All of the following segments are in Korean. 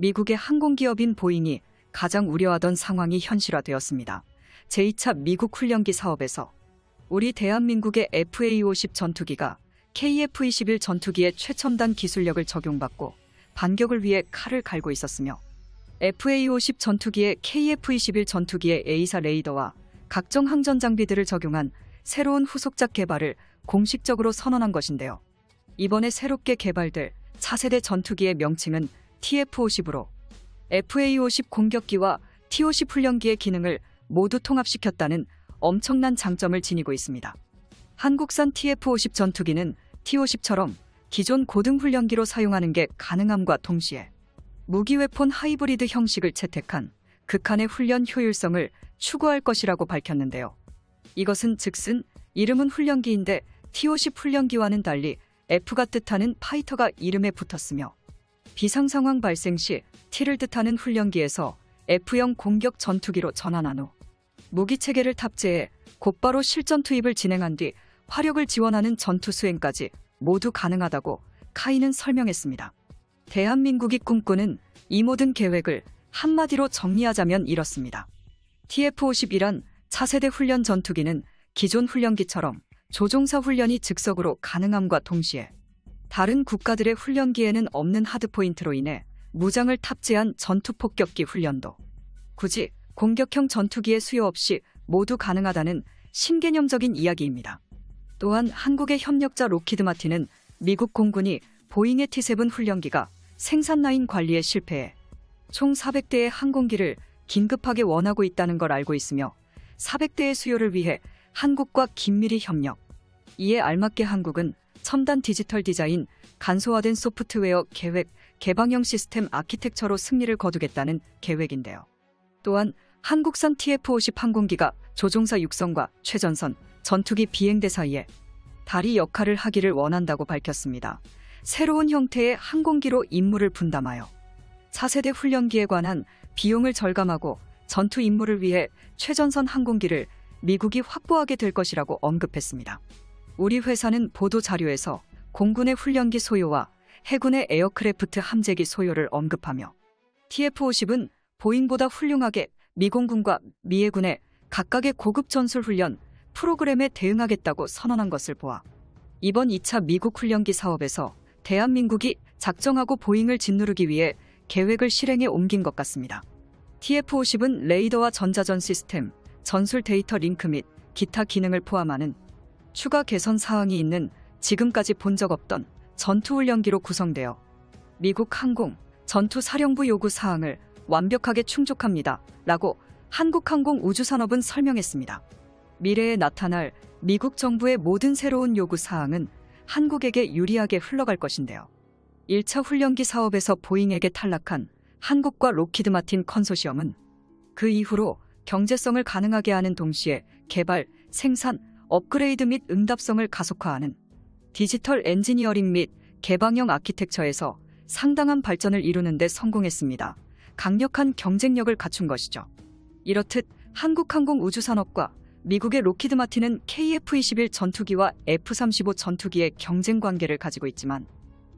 미국의 항공기업인 보잉이 가장 우려하던 상황이 현실화되었습니다. 제2차 미국 훈련기 사업에서 우리 대한민국의 FA-50 전투기가 KF-21 전투기의 최첨단 기술력을 적용받고 반격을 위해 칼을 갈고 있었으며 FA-50 전투기의 KF-21 전투기의 A사 레이더와 각종 항전 장비들을 적용한 새로운 후속작 개발을 공식적으로 선언한 것인데요. 이번에 새롭게 개발될 차세대 전투기의 명칭은 TF-50으로 FA-50 공격기와 T-50 훈련기의 기능을 모두 통합시켰다는 엄청난 장점을 지니고 있습니다. 한국산 TF-50 전투기는 T-50처럼 기존 고등 훈련기로 사용하는 게 가능함과 동시에 무기웨폰 하이브리드 형식을 채택한 극한의 훈련 효율성을 추구할 것이라고 밝혔는데요. 이것은 즉슨 이름은 훈련기인데 T-50 훈련기와는 달리 F가 뜻하는 파이터가 이름에 붙었으며 비상상황 발생 시 T를 뜻하는 훈련기에서 F형 공격 전투기로 전환한 후 무기체계를 탑재해 곧바로 실전 투입을 진행한 뒤 화력을 지원하는 전투 수행까지 모두 가능하다고 카이는 설명했습니다. 대한민국이 꿈꾸는 이 모든 계획을 한마디로 정리하자면 이렇습니다. TF-50이란 차세대 훈련 전투기는 기존 훈련기처럼 조종사 훈련이 즉석으로 가능함과 동시에 다른 국가들의 훈련기에는 없는 하드포인트로 인해 무장을 탑재한 전투폭격기 훈련도 굳이 공격형 전투기의 수요 없이 모두 가능하다는 신개념적인 이야기입니다. 또한 한국의 협력자 로키드 마틴은 미국 공군이 보잉의 T-7 훈련기가 생산 라인 관리에 실패해 총 400대의 항공기를 긴급하게 원하고 있다는 걸 알고 있으며 400대의 수요를 위해 한국과 긴밀히 협력. 이에 알맞게 한국은 첨단 디지털 디자인, 간소화된 소프트웨어 계획, 개방형 시스템 아키텍처로 승리를 거두겠다는 계획인데요. 또한 한국산 TF-50 항공기가 조종사 육성과 최전선, 전투기 비행대 사이에 다리 역할을 하기를 원한다고 밝혔습니다. 새로운 형태의 항공기로 임무를 분담하여 차세대 훈련기에 관한 비용을 절감하고 전투 임무를 위해 최전선 항공기를 미국이 확보하게 될 것이라고 언급했습니다. 우리 회사는 보도 자료에서 공군의 훈련기 소요와 해군의 에어크래프트 함재기 소요를 언급하며 TF-50은 보잉보다 훌륭하게 미공군과 미해군의 각각의 고급 전술 훈련 프로그램에 대응하겠다고 선언한 것을 보아 이번 2차 미국 훈련기 사업에서 대한민국이 작정하고 보잉을 짓누르기 위해 계획을 실행에 옮긴 것 같습니다. TF-50은 레이더와 전자전 시스템, 전술 데이터 링크 및 기타 기능을 포함하는 추가 개선 사항이 있는 지금까지 본 적 없던 전투훈련기로 구성되어 미국 항공, 전투사령부 요구 사항을 완벽하게 충족합니다. 라고 한국항공우주산업은 설명했습니다. 미래에 나타날 미국 정부의 모든 새로운 요구 사항은 한국에게 유리하게 흘러갈 것인데요. 1차 훈련기 사업에서 보잉에게 탈락한 한국과 로키드 마틴 컨소시엄은 그 이후로 경제성을 가능하게 하는 동시에 개발, 생산, 업그레이드 및 응답성을 가속화하는 디지털 엔지니어링 및 개방형 아키텍처에서 상당한 발전을 이루는 데 성공했습니다. 강력한 경쟁력을 갖춘 것이죠. 이렇듯 한국항공우주산업과 미국의 로키드 마틴은 KF-21 전투기와 F-35 전투기의 경쟁 관계를 가지고 있지만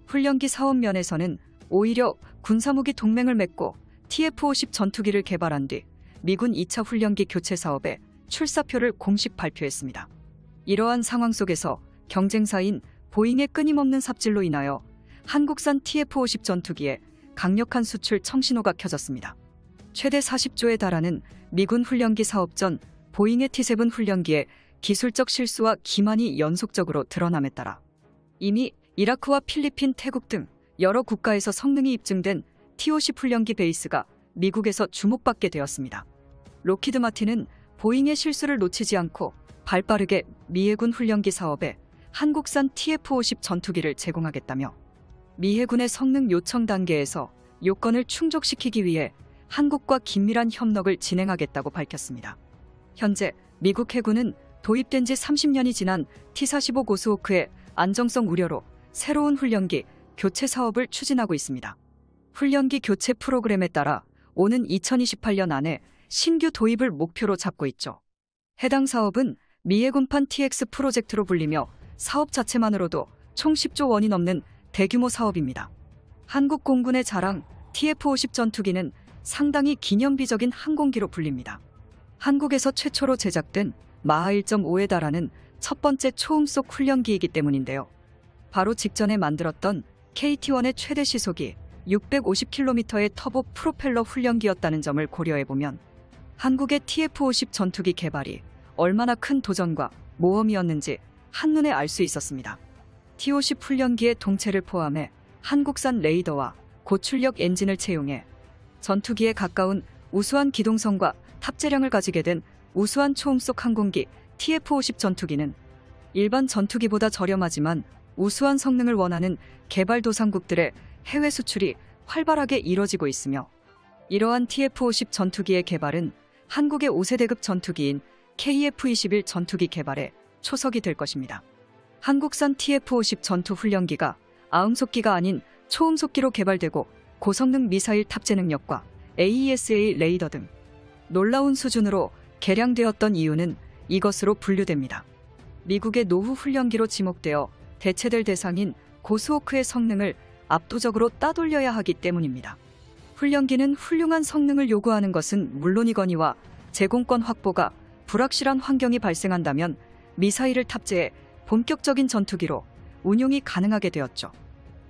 훈련기 사업 면에서는 오히려 군사무기 동맹을 맺고 TF-50 전투기를 개발한 뒤 미군 2차 훈련기 교체 사업에 출사표를 공식 발표했습니다. 이러한 상황 속에서 경쟁사인 보잉의 끊임없는 삽질로 인하여 한국산 TF-50 전투기에 강력한 수출 청신호가 켜졌습니다. 최대 40조에 달하는 미군 훈련기 사업 전 보잉의 T-7 훈련기의 기술적 실수와 기만이 연속적으로 드러남에 따라 이미 이라크와 필리핀, 태국 등 여러 국가에서 성능이 입증된 T-50 훈련기 베이스가 미국에서 주목받게 되었습니다. 로키드 마틴은 보잉의 실수를 놓치지 않고 발빠르게 미해군 훈련기 사업에 한국산 TF-50 전투기를 제공하겠다며 미해군의 성능 요청 단계에서 요건을 충족시키기 위해 한국과 긴밀한 협력을 진행하겠다고 밝혔습니다. 현재 미국 해군은 도입된 지 30년이 지난 T-45 고스호크의 안정성 우려로 새로운 훈련기 교체 사업을 추진하고 있습니다. 훈련기 교체 프로그램에 따라 오는 2028년 안에 신규 도입을 목표로 잡고 있죠. 해당 사업은 미해군판 TX 프로젝트로 불리며 사업 자체만으로도 총 10조 원이 넘는 대규모 사업입니다. 한국 공군의 자랑 TF-50 전투기는 상당히 기념비적인 항공기로 불립니다. 한국에서 최초로 제작된 마하 1.5에 달하는 첫 번째 초음속 훈련기이기 때문인데요. 바로 직전에 만들었던 KT-1의 최대 시속이 650km의 터보 프로펠러 훈련기였다는 점을 고려해보면 한국의 TF-50 전투기 개발이 얼마나 큰 도전과 모험이었는지 한눈에 알 수 있었습니다. T-50 훈련기의 동체를 포함해 한국산 레이더와 고출력 엔진을 채용해 전투기에 가까운 우수한 기동성과 탑재량을 가지게 된 우수한 초음속 항공기 TF-50 전투기는 일반 전투기보다 저렴하지만 우수한 성능을 원하는 개발도상국들의 해외 수출이 활발하게 이뤄지고 있으며, 이러한 TF-50 전투기의 개발은 한국의 5세대급 전투기인 KF-21 전투기 개발에 초석이 될 것입니다. 한국산 TF-50 전투 훈련기가 아음속기가 아닌 초음속기로 개발되고 고성능 미사일 탑재 능력과 AESA 레이더 등 놀라운 수준으로 개량되었던 이유는 이것으로 분류됩니다. 미국의 노후 훈련기로 지목되어 대체될 대상인 고스호크의 성능을 압도적으로 따돌려야 하기 때문입니다. 훈련기는 훌륭한 성능을 요구하는 것은 물론이거니와 제공권 확보가 불확실한 환경이 발생한다면 미사일을 탑재해 본격적인 전투기로 운용이 가능하게 되었죠.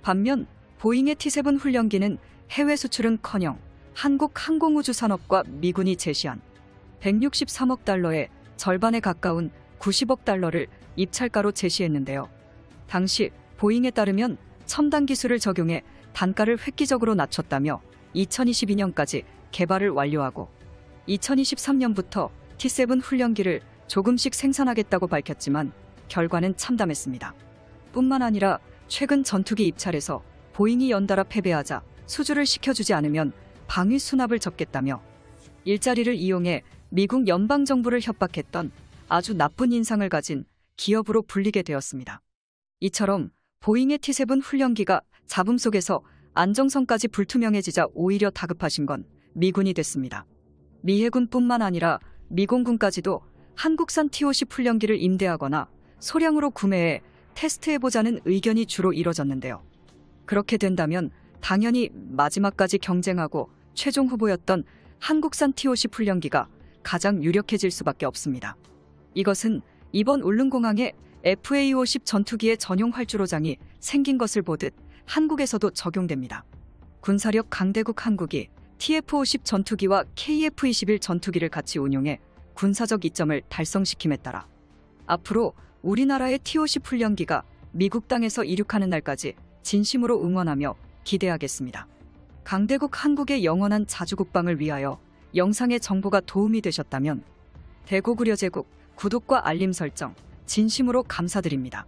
반면 보잉의 T-7 훈련기는 해외 수출은커녕 한국 항공우주 산업과 미군이 제시한 163억 달러의 절반에 가까운 90억 달러를 입찰가로 제시했는데요. 당시 보잉에 따르면 첨단 기술을 적용해 단가를 획기적으로 낮췄다며 2022년까지 개발을 완료하고 2023년부터 T-7 훈련기를 조금씩 생산하겠다고 밝혔지만 결과는 참담했습니다. 뿐만 아니라 최근 전투기 입찰에서 보잉이 연달아 패배하자 수주를 시켜주지 않으면 방위 수납을 접겠다며 일자리를 이용해 미국 연방정부를 협박했던 아주 나쁜 인상을 가진 기업으로 불리게 되었습니다. 이처럼 보잉의 T-7 훈련기가 잡음 속에서 안정성까지 불투명해지자 오히려 다급하신 건 미군이 됐습니다. 미 해군뿐만 아니라 미공군까지도 한국산 T-50 훈련기를 임대하거나 소량으로 구매해 테스트해보자는 의견이 주로 이뤄졌는데요. 그렇게 된다면 당연히 마지막까지 경쟁하고 최종 후보였던 한국산 T-50 훈련기가 가장 유력해질 수밖에 없습니다. 이것은 이번 울릉공항에 FA-50 전투기의 전용 활주로장이 생긴 것을 보듯 한국에서도 적용됩니다. 군사력 강대국 한국이 TF-50 전투기와 KF-21 전투기를 같이 운용해 군사적 이점을 달성시킴에 따라 앞으로 우리나라의 T-50 훈련기가 미국 땅에서 이륙하는 날까지 진심으로 응원하며 기대하겠습니다. 강대국 한국의 영원한 자주국방을 위하여 영상의 정보가 도움이 되셨다면 대고구려제국 구독과 알림 설정 진심으로 감사드립니다.